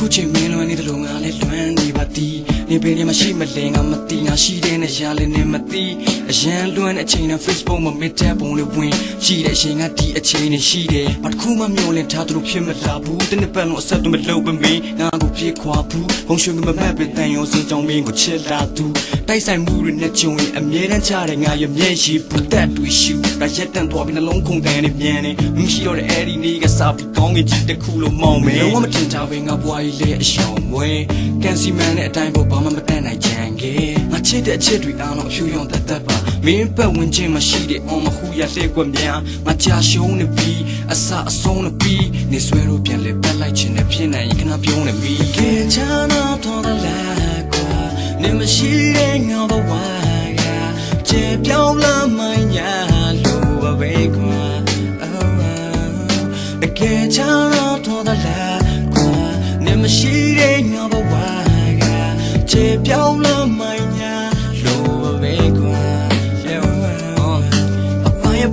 Kuchi melo ni delunga le luan ni bati ni beni mashi malenga mati na shi de ne ya le ne mati a yan luan a chain na Facebook မှာ mid tab ပုံလေးဝင်ရှိတဲ့အချိန်ကဒီအချိန်နဲ့ရှိတယ်ဘာတစ်ခုမှမျောလင့်ထားသူတို့ဖြစ်မလာဘူးတနေ့ပတ်လုံးအဆက်တော့မလုပ်ပမေးငါကိုပြေးခွာဘူးဘုံရွှေမမတ်ပဲတန်ရုံစင်ကြောင်းမင်းကိုချစ်လာသူတိုက်ဆိုင်မှုတွေနဲ့ကြုံရင်အမြဲတမ်းချတဲ့ငါရဲ့မျက်ရည်ပူတက်တွေရှူဒါရက်တန်သွားပြီးနှလုံးခုန်ကန်နေပြန်နေမရှိတော့တဲ့အဲ့ဒီနေ့ကစားပြီးကောင်းကင်ကြီးတစ်ခုလုံးမောင်းမယ်လုံးဝမတင်ကြဘဲငါဘွားကြီးလေးအရှောင်မွေးကန်စီမန်နဲ့အတိုင်းပေါ်ဘာမှမတတ်နိုင်ကြံခဲ့ငါချစ်တဲ့အချစ်တွေအားလုံးအဖြူရောင်တတ်ပါမင်းပတ်ဝန်းကျင်မှာရှိတဲ့အော်မဟူရတဲ့ကွက်များငါကြာရှုံးနေပြီးအစအဆုံးနေပြီးနေဆွဲလို့ပြန်လဲပတ်လိုက်ခြင်းနဲ့ဖြစ်နိုင်ရင်ခဏပြုံးနေပြီခေချာနာတော်တယ်လားကွာနေမရှိတဲ့ငါဘဝကကျေပြောင်းလာမှညာလို့ပဲကွာတကယ်ချာနာတော်တယ်လားကွာနေမရှိတဲ့ငါဘဝကကျေပြောင်းလာမှညာလို့ပဲကွာ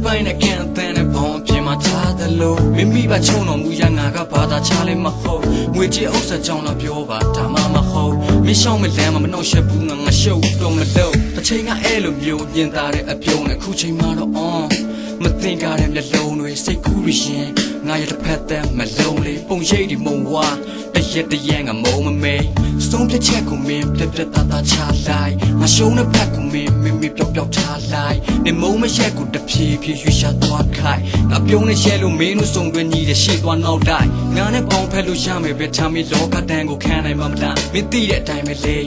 ပိုင်းနဲ့ကန်တဲ့နဲ့ဘောင်းပြင်မှာထားတယ်လို့မိမိပါချုံတော်မူရငါကဘာသာချလဲမဟုတ်ငွေကြေးဥစ္စာကြောင့်တော့ပြောပါဒါမှမဟုတ်မင်းရှောင်းမလမ်းမှာမနှောက်ရှက်ဘူးငါရှုပ်တော့မလို့တစ်ချိန်ကအဲ့လိုမျိုးပြင်သားတဲ့အပြုံးနဲ့ခုချိန်မှတော့မသိကြတဲ့မျက်လုံးတွေစိတ်ကူးရရှင်ငါရဲ့တစ်ဖက်သက်မလုံးလေးပုံရိပ်ဒီမုံဝါတရက်တရက်ငါမုံမမေးဆုံးဖြတ်ချက်ကိုမင်းပြပြတသားချလိုက်ငါရှုံးတဲ့ဖက်ကိုမင်းမိပျောက်ပျောက်ထားလိုက်နေမုံမရက်ကိုတဖြည်းဖြည်းရွှေ့ရှာသွားခိုင်းငါပြုံးနေရဲလို့မင်းတို့စုံတွဲညီတဲ့ရှေ့သွားနောက်လိုက်ငါနဲ့ပေါင်းဖက်လို့ရမယ်ပဲထားမီလောကတန်းကိုခံနိုင်မှာမလားမင်းသိတဲ့အတိုင်းပဲလေ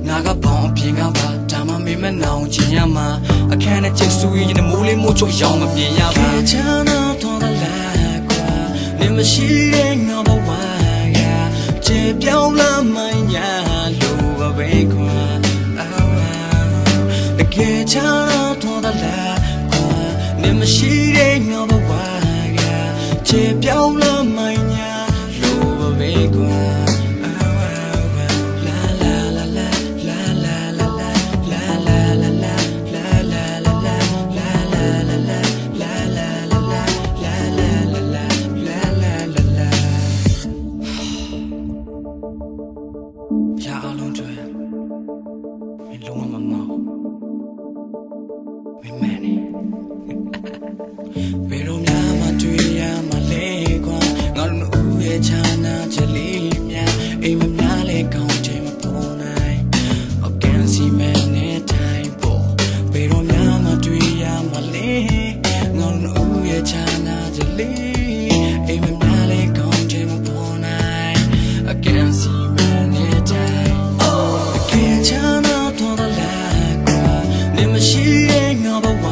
ငါကပေါင်းအပြင်ကပါဒါမှမင်းမနောင်ချင်ရမှာအခန်းနဲ့ချစ်ဆူရင်မိုးလေးမိုးချိုရောင်မမြင်ရပါချမ်းသာတော်တယ်လားကွာနေမရှိတဲ့ငါဘဝကကျေပြောင်းလာမှညာလို့ပဲကွာတကယ်ချမ်းသာတော်တယ်လားကွာနေမရှိတဲ့ငါဘဝကကျေပြောင်းလာမှညာလို့ပဲကွာရအောင်လုံးတွေမင်းလုံးဝမမောက်မင်းမဲနေဘယ်လိုများမတွေ့ရမလဲကွာငါတို့ဦးရဲ့ချာနာချက်လေးများအိမ်မများလဲကောင်းတယ်မပေါ်နိုင်အကန်စီမဲနဲ့တိုင်းပေါ်ဘယ်လိုများမတွေ့ရမလဲငါတို့ဦးရဲ့ချာနာချက်လေးအိမ်မများလဲကောင်းတယ်မပေါ်နိုင်အကန်စီမရှိတဲ့ငါဘဝ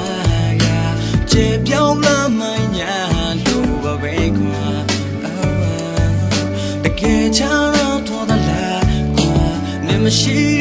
ကကျေပြောင်းလာမှညာလို့ပဲကွာတကယ်ချမ်းသာတော်တယ်လားကွာနေမရှိ